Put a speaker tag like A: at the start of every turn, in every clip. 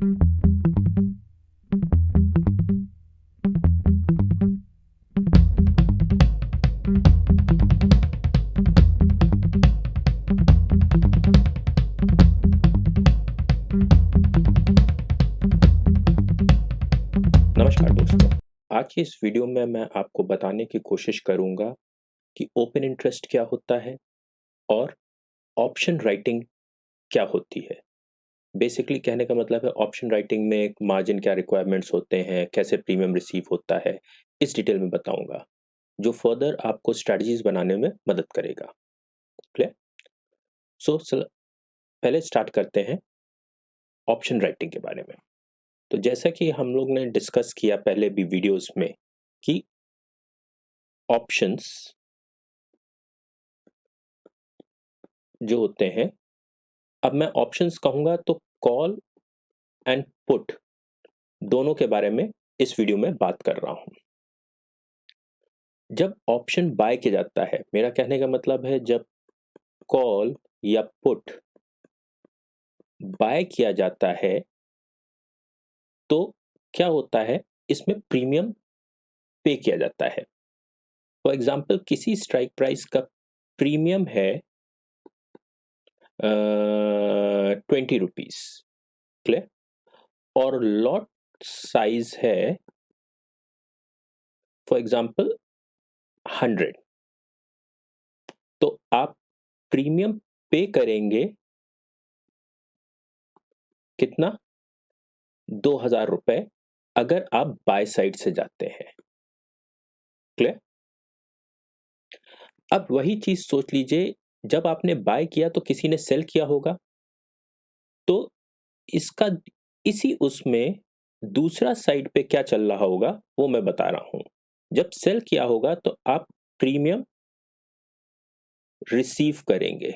A: नमस्कार दोस्तों, आज की इस वीडियो में मैं आपको बताने की कोशिश करूंगा कि ओपन इंटरेस्ट क्या होता है और ऑप्शन राइटिंग क्या होती है। बेसिकली कहने का मतलब है ऑप्शन राइटिंग में एक मार्जिन क्या रिक्वायरमेंट्स होते हैं, कैसे प्रीमियम रिसीव होता है, इस डिटेल में बताऊंगा, जो फर्दर आपको स्ट्रैटेजीज बनाने में मदद करेगा। क्लियर? सो पहले स्टार्ट करते हैं ऑप्शन राइटिंग के बारे में। तो जैसा कि हम लोग ने डिस्कस किया पहले भी वीडियोस में कि ऑप्शंस जो होते हैं, अब मैं ऑप्शंस कहूंगा तो कॉल एंड पुट दोनों के बारे में इस वीडियो में बात कर रहा हूं। जब ऑप्शन बाय किया जाता है, मेरा कहने का मतलब है जब कॉल या पुट बाय किया जाता है तो क्या होता है, इसमें प्रीमियम पे किया जाता है। फॉर एग्जांपल किसी स्ट्राइक प्राइस का प्रीमियम है 20 रुपीज, क्लियर, और लॉट साइज है फॉर एग्जांपल 100, तो आप प्रीमियम पे करेंगे कितना, 2000 रुपए, अगर आप बाय साइड से जाते हैं। क्लियर? अब वही चीज सोच लीजिए, जब आपने बाय किया तो किसी ने सेल किया होगा, तो इसका इसी उसमें दूसरा साइड पे क्या चल रहा होगा वो मैं बता रहा हूं। जब सेल किया होगा तो आप प्रीमियम रिसीव करेंगे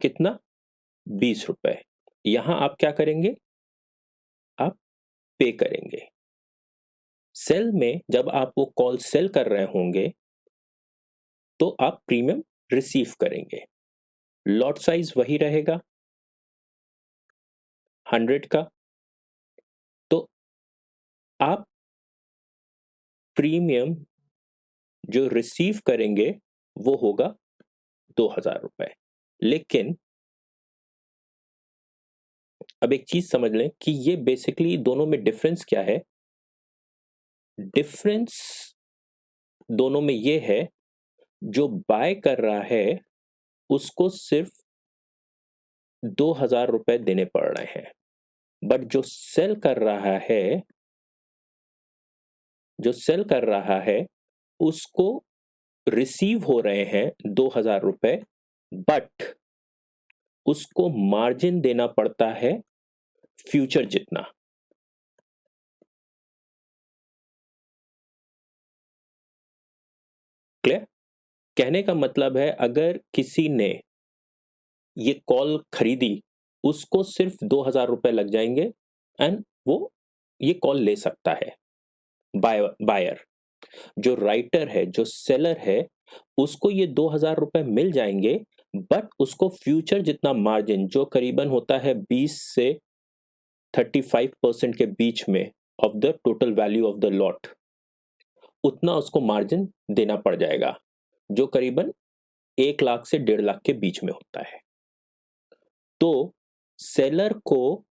A: कितना, 20 रुपए। यहां आप क्या करेंगे, आप पे करेंगे। सेल में जब आप वो कॉल सेल कर रहे होंगे तो आप प्रीमियम रिसीव करेंगे। लॉट साइज वही रहेगा 100 का, तो आप प्रीमियम जो रिसीव करेंगे वो होगा 2000 रुपए। लेकिन अब एक चीज समझ लें कि ये बेसिकली दोनों में डिफरेंस क्या है। डिफरेंस दोनों में ये है, जो बाय कर रहा है उसको सिर्फ 2000 रुपए देने पड़ रहे हैं, बट जो सेल कर रहा है उसको रिसीव हो रहे हैं 2000 रुपए, बट उसको मार्जिन देना पड़ता है फ्यूचर जितना। क्लियर? कहने का मतलब है अगर किसी ने ये कॉल खरीदी, उसको सिर्फ 2000 रुपए लग जाएंगे एंड वो ये कॉल ले सकता है। बायर जो राइटर है, जो सेलर है, उसको ये 2000 रुपए मिल जाएंगे, बट उसको फ्यूचर जितना मार्जिन जो करीबन होता है 20 से 35% के बीच में of the total value of the lot, उतना उसको मार्जिन देना पड़ जाएगा, जो करीबन 1 लाख से 1.5 लाख के बीच में होता है। तो सेलर को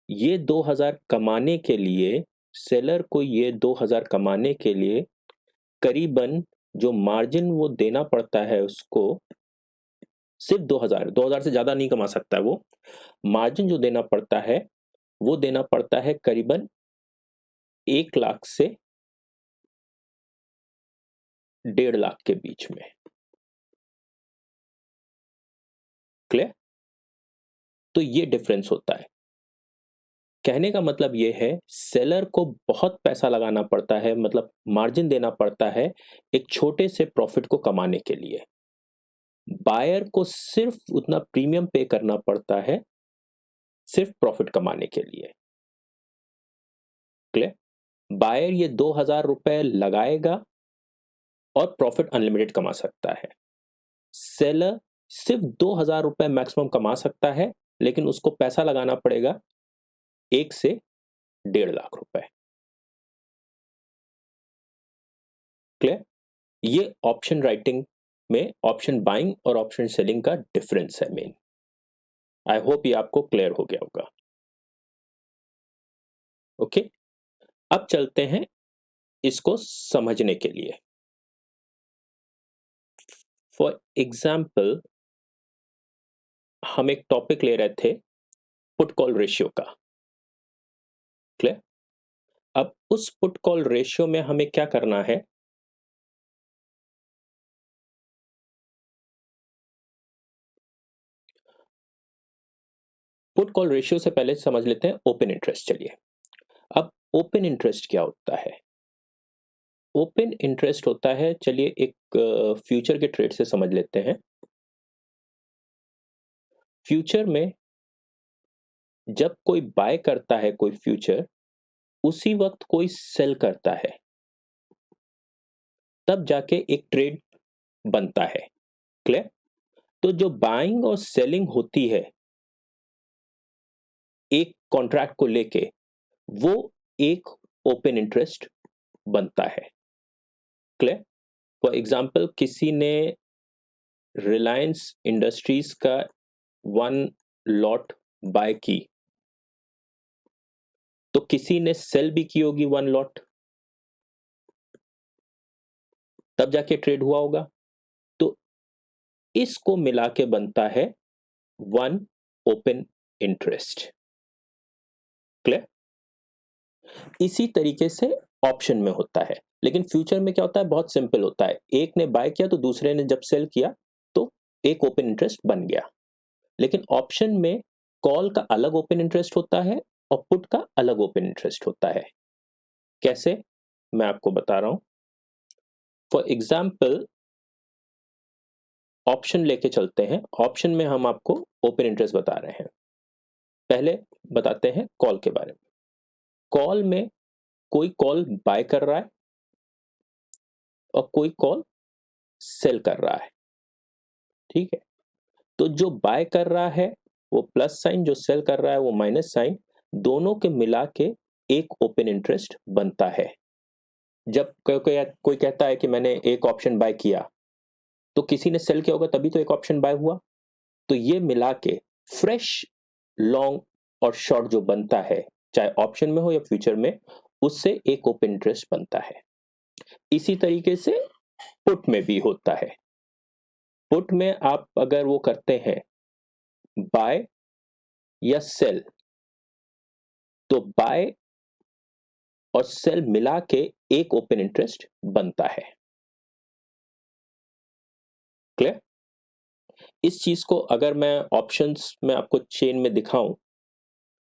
A: ये 2000 कमाने के लिए सेलर को ये 2000 कमाने के लिए करीबन जो मार्जिन वो देना पड़ता है उसको, सिर्फ 2000 से ज्यादा नहीं कमा सकता है वो। मार्जिन जो देना पड़ता है वो देना पड़ता है करीबन 1 लाख से 1.5 लाख के बीच में। क्लियर? तो ये डिफरेंस होता है। कहने का मतलब ये है, सेलर को बहुत पैसा लगाना पड़ता है, मतलब मार्जिन देना पड़ता है एक छोटे से प्रॉफिट को कमाने के लिए। बायर को सिर्फ उतना प्रीमियम पे करना पड़ता है सिर्फ प्रॉफिट कमाने के लिए। क्लियर? बायर ये 2000 रुपए लगाएगा और प्रॉफिट अनलिमिटेड कमा सकता है। सेलर सिर्फ 2,000 रुपए मैक्सिमम कमा सकता है, लेकिन उसको पैसा लगाना पड़ेगा 1 से 1.5 लाख रुपए। क्लियर? ये ऑप्शन राइटिंग में ऑप्शन बाइंग और ऑप्शन सेलिंग का डिफरेंस है मेन। आई होप ये आपको क्लियर हो गया होगा। ओके, अब चलते हैं इसको समझने के लिए। फॉर एग्जाम्पल, हम एक टॉपिक ले रहे थे पुट कॉल रेशियो का। क्लियर? अब उस पुट कॉल रेशियो में हमें क्या करना है? पुट कॉल रेशियो से पहले समझ लेते हैं ओपन इंटरेस्ट। चलिए, अब ओपन इंटरेस्ट क्या होता है? ओपन इंटरेस्ट होता है, चलिए एक फ्यूचर के ट्रेड से समझ लेते हैं। फ्यूचर में जब कोई बाय करता है कोई फ्यूचर, उसी वक्त कोई सेल करता है, तब जाके एक ट्रेड बनता है। क्लियर? तो जो बाइंग और सेलिंग होती है एक कॉन्ट्रैक्ट को लेके, वो एक ओपन इंटरेस्ट बनता है। क्लियर? फॉर एग्जाम्पल, किसी ने रिलायंस इंडस्ट्रीज का 1 लॉट बाय की, तो किसी ने सेल भी की होगी 1 लॉट, तब जाके ट्रेड हुआ होगा। तो इसको मिला के बनता है 1 ओपन इंटरेस्ट। क्लियर? इसी तरीके से ऑप्शन में होता है, लेकिन फ्यूचर में क्या होता है? बहुत सिंपल होता है। एक ने बाय किया तो दूसरे ने जब सेल किया तो एक ओपन इंटरेस्ट बन गया। लेकिन ऑप्शन में कॉल का अलग ओपन इंटरेस्ट होता है और पुट का अलग ओपन इंटरेस्ट होता है। कैसे? मैं आपको बता रहा हूं। फॉर एग्जाम्पल, ऑप्शन लेके चलते हैं। ऑप्शन में हम आपको ओपन इंटरेस्ट बता रहे हैं। पहले बताते हैं कॉल के बारे में। कॉल में कोई कॉल बाय कर रहा है और कोई कॉल सेल कर रहा है। ठीक है? तो जो बाय कर रहा है वो प्लस साइन, जो सेल कर रहा है वो माइनस साइन, दोनों के मिला के एक ओपन इंटरेस्ट बनता है। जब कोई कहता है कि मैंने एक ऑप्शन बाय किया, तो किसी ने सेल किया होगा तभी तो एक ऑप्शन बाय हुआ। तो ये मिला के फ्रेश लॉन्ग और शॉर्ट जो बनता है, चाहे ऑप्शन में हो या फ्यूचर में, उससे एक ओपन इंटरेस्ट बनता है। इसी तरीके से पुट में भी होता है। पुट में आप अगर वो करते हैं बाय या सेल, तो बाय और सेल मिला के एक ओपन इंटरेस्ट बनता है। क्लियर? इस चीज को अगर मैं ऑप्शंस में आपको चेन में दिखाऊं,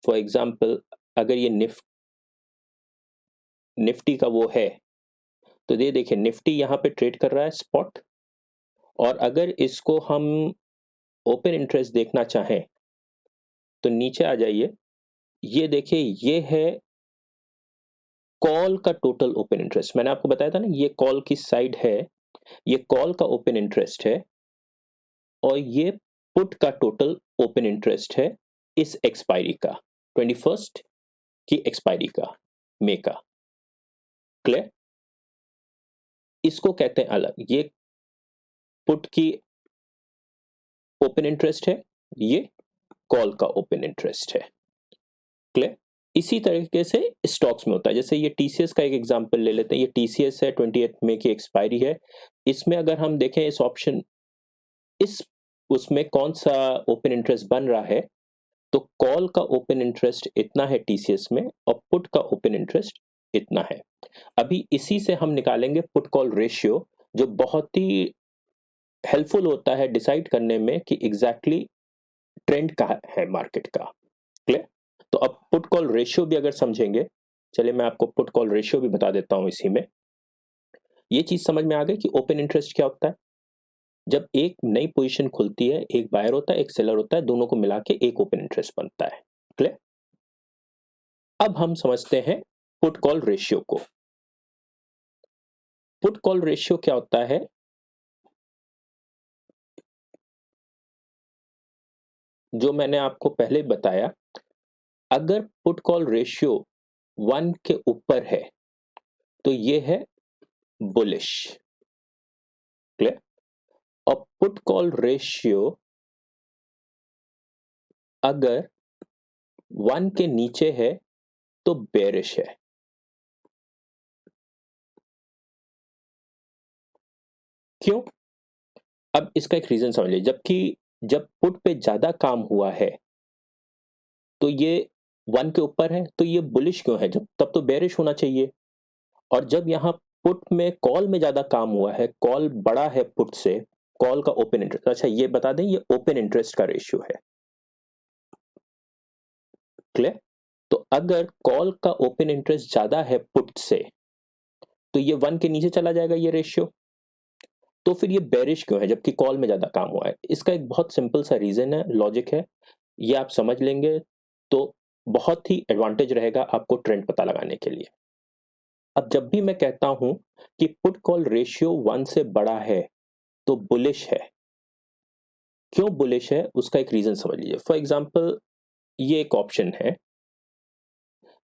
A: फॉर एग्जांपल, अगर ये निफ्टी का वो है, तो ये देखिए निफ्टी यहां पे ट्रेड कर रहा है स्पॉट, और अगर इसको हम ओपन इंटरेस्ट देखना चाहें तो नीचे आ जाइए। ये देखिए, ये है कॉल का टोटल ओपन इंटरेस्ट। मैंने आपको बताया था ना, ये कॉल की साइड है, ये कॉल का ओपन इंटरेस्ट है, और ये पुट का टोटल ओपन इंटरेस्ट है इस एक्सपायरी का, 21st की एक्सपायरी का, मई का। क्लियर? इसको कहते हैं अलग, ये पुट की ओपन इंटरेस्ट है, ये कॉल का ओपन इंटरेस्ट है। क्लियर? इसी तरीके से स्टॉक्स में होता है। जैसे ये टीसीएस का एक एग्जांपल ले लेते हैं। ये टीसीएस है, 28 मई की एक्सपायरी है। इसमें अगर हम देखें इस ऑप्शन, इस उसमें कौन सा ओपन इंटरेस्ट बन रहा है, तो कॉल का ओपन इंटरेस्ट इतना है टीसीएस में और पुट का ओपन इंटरेस्ट इतना है। अभी इसी से हम निकालेंगे पुट कॉल रेशियो, जो बहुत ही हेल्पफुल होता है डिसाइड करने में कि एग्जैक्टली ट्रेंड का है मार्केट का। क्लियर? तो अब पुट कॉल रेशियो भी अगर समझेंगे, चलिए मैं आपको पुट कॉल रेशियो भी बता देता हूं इसी में। ये चीज समझ में आ गई कि ओपन इंटरेस्ट क्या होता है। जब एक नई पोजीशन खुलती है, एक बायर होता है, एक सेलर होता है, दोनों को मिला के एक ओपन इंटरेस्ट बनता है। क्लियर? अब हम समझते हैं पुट कॉल रेशियो को। पुट कॉल रेशियो क्या होता है? जो मैंने आपको पहले बताया, अगर पुट कॉल रेशियो 1 के ऊपर है तो ये है बुलिश। क्लियर? और पुट कॉल रेशियो अगर 1 के नीचे है तो बेरिश है। क्यों? अब इसका एक रीजन समझ लीजिए। जबकि जब पुट पे ज्यादा काम हुआ है तो ये 1 के ऊपर है, तो ये बुलिश क्यों है? जब तब तो बेरिश होना चाहिए। और जब यहाँ पुट में कॉल में ज्यादा काम हुआ है, कॉल बड़ा है पुट से, कॉल का ओपन इंटरेस्ट, अच्छा ये बता दें, ये ओपन इंटरेस्ट का रेशियो है। क्लियर? तो अगर कॉल का ओपन इंटरेस्ट ज्यादा है पुट से तो ये 1 के नीचे चला जाएगा ये रेशियो। तो फिर ये बेरिश क्यों है जबकि कॉल में ज्यादा काम हुआ है? इसका एक बहुत सिंपल सा रीजन है, लॉजिक है। ये आप समझ लेंगे तो बहुत ही एडवांटेज रहेगा आपको ट्रेंड पता लगाने के लिए। अब जब भी मैं कहता हूं कि पुट कॉल रेशियो 1 से बड़ा है तो बुलिश है। क्यों बुलिश है उसका एक रीजन समझ लीजिए। फॉर एग्जांपल ये एक ऑप्शन है,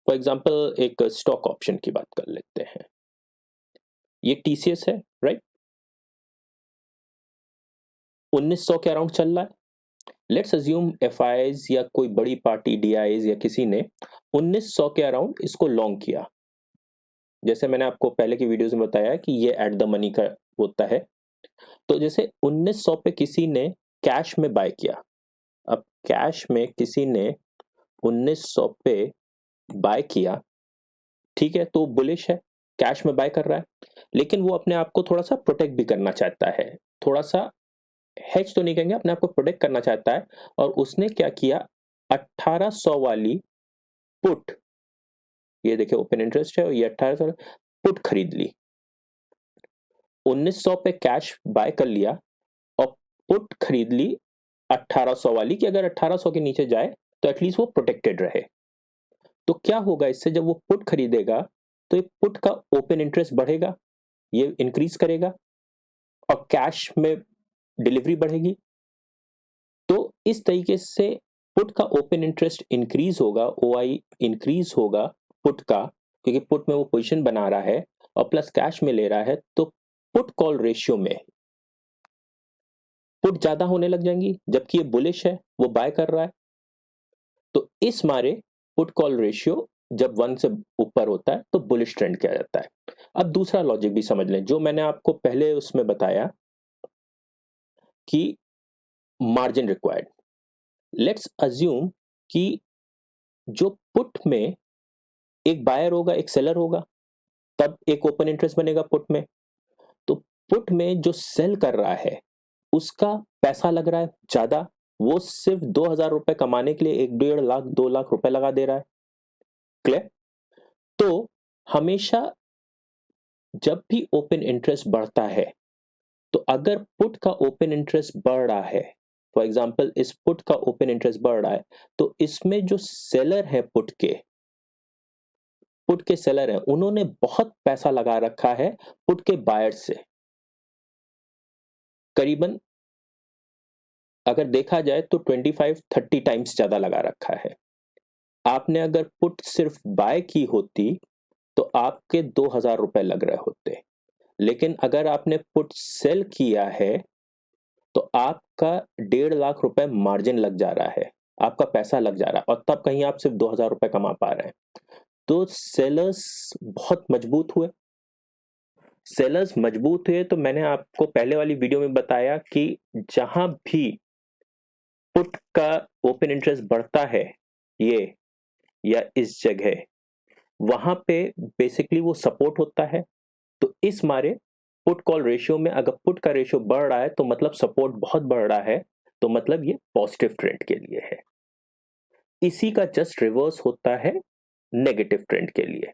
A: फॉर एग्जांपल एक स्टॉक ऑप्शन की बात कर लेते हैं। ये टीसीएस है, राइट? 1900 के अराउंड चल रहा है। लेट्स अज्यूम एफआईज या कोई बड़ी पार्टी डीआईज या किसी ने 1900 के अराउंड इसको लॉन्ग किया। जैसे मैंने आपको पहले की वीडियोस में बताया कि ये एट द मनी का होता है। तो जैसे 1900 पे किसी ने कैश में बाय किया। अब कैश में किसी ने 1900 पे बाय किया, ठीक है, तो बुलिश है, कैश में बाय कर रहा है। लेकिन वो अपने आप को थोड़ा सा प्रोटेक्ट भी करना चाहता है, थोड़ा सा हेज तो नहीं कहेंगे, अपने आप को प्रोटेक्ट करना चाहता है। और उसने क्या किया, 1800 वाली पुट, ये देखिए ओपन इंटरेस्ट है और ये 1800 पुट खरीद ली। 1900 पे कैश बाय कर लिया और पुट खरीद ली 1800 वाली, कि अगर 1800 के नीचे जाए तो एटलीस्ट वो प्रोटेक्टेड रहे। तो क्या होगा इससे, जब वो पुट खरीदेगा तो ये पुट का ओपन इंटरेस्ट बढ़ेगा, ये इंक्रीज करेगा और कैश में डिलीवरी बढ़ेगी। तो इस तरीके से पुट का ओपन इंटरेस्ट इंक्रीज होगा, ओआई इंक्रीज होगा पुट का, क्योंकि पुट में वो पोजीशन बना रहा है और प्लस कैश में ले रहा है। तो पुट कॉल रेशियो में पुट ज्यादा होने लग जाएंगी, जबकि ये बुलिश है, वो बाय कर रहा है। तो इस मारे पुट कॉल रेशियो जब 1 से ऊपर होता है तो बुलिश ट्रेंड किया जाता है। अब दूसरा लॉजिक भी समझ लें, जो मैंने आपको पहले उसमें बताया कि मार्जिन रिक्वायर्ड। लेट्स अज्यूम कि जो पुट में एक बायर होगा एक सेलर होगा, तब एक ओपन इंटरेस्ट बनेगा पुट में। तो पुट में जो सेल कर रहा है उसका पैसा लग रहा है ज्यादा, वो सिर्फ 2000 रुपए कमाने के लिए 1.5 लाख 2 लाख रुपए लगा दे रहा है। क्लियर? तो हमेशा जब भी ओपन इंटरेस्ट बढ़ता है, तो अगर पुट का ओपन इंटरेस्ट बढ़ रहा है, फॉर एग्जांपल इस पुट का ओपन इंटरेस्ट बढ़ रहा है, तो इसमें जो सेलर है पुट के सेलर हैं, उन्होंने बहुत पैसा लगा रखा है पुट के बायर से। करीबन अगर देखा जाए तो 25-30 टाइम्स ज्यादा लगा रखा है। आपने अगर पुट सिर्फ बाय की होती तो आपके 2000 रुपए लग रहे होते। लेकिन अगर आपने पुट सेल किया है तो आपका 1.5 लाख रुपए मार्जिन लग जा रहा है, आपका पैसा लग जा रहा है, और तब कहीं आप सिर्फ 2000 रुपए कमा पा रहे हैं। तो सेलर्स बहुत मजबूत हुए। सेलर्स मजबूत हुए तो मैंने आपको पहले वाली वीडियो में बताया कि जहां भी पुट का ओपन इंटरेस्ट बढ़ता है, ये या इस जगह, वहां पे बेसिकली वो सपोर्ट होता है। तो इस मारे पुट कॉल रेशियो में अगर पुट का रेशियो बढ़ रहा है तो मतलब सपोर्ट बहुत बढ़ रहा है, तो मतलब ये पॉजिटिव ट्रेंड के लिए है। इसी का जस्ट रिवर्स होता है नेगेटिव ट्रेंड के लिए।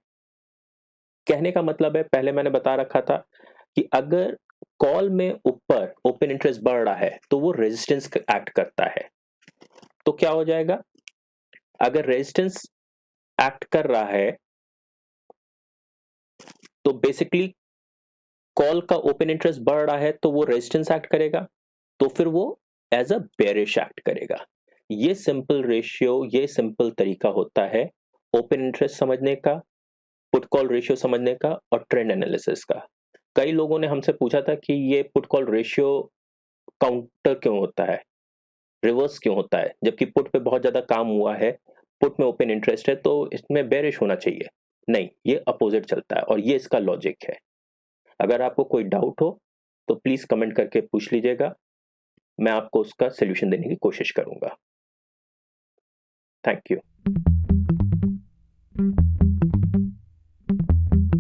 A: कहने का मतलब है, पहले मैंने बता रखा था कि अगर कॉल में ऊपर ओपन इंटरेस्ट बढ़ रहा है तो वो रेजिस्टेंस एक्ट करता है। तो क्या हो जाएगा, अगर रेजिस्टेंस एक्ट कर रहा है तो बेसिकली कॉल का ओपन इंटरेस्ट बढ़ रहा है तो वो रेजिस्टेंस एक्ट करेगा, तो फिर वो एज अ बेरिश एक्ट करेगा। ये सिंपल रेशियो, ये सिंपल तरीका होता है ओपन इंटरेस्ट समझने का, पुट कॉल रेशियो समझने का और ट्रेंड एनालिसिस का। कई लोगों ने हमसे पूछा था कि ये पुट कॉल रेशियो काउंटर क्यों होता है, रिवर्स क्यों होता है, जबकि पुट पे बहुत ज़्यादा काम हुआ है, पुट में ओपन इंटरेस्ट है तो इसमें बेरिश होना चाहिए। नहीं, ये अपोजिट चलता है और ये इसका लॉजिक है। अगर आपको कोई डाउट हो तो प्लीज़ कमेंट करके पूछ लीजिएगा, मैं आपको उसका सॉल्यूशन देने की कोशिश करूँगा। Thank you.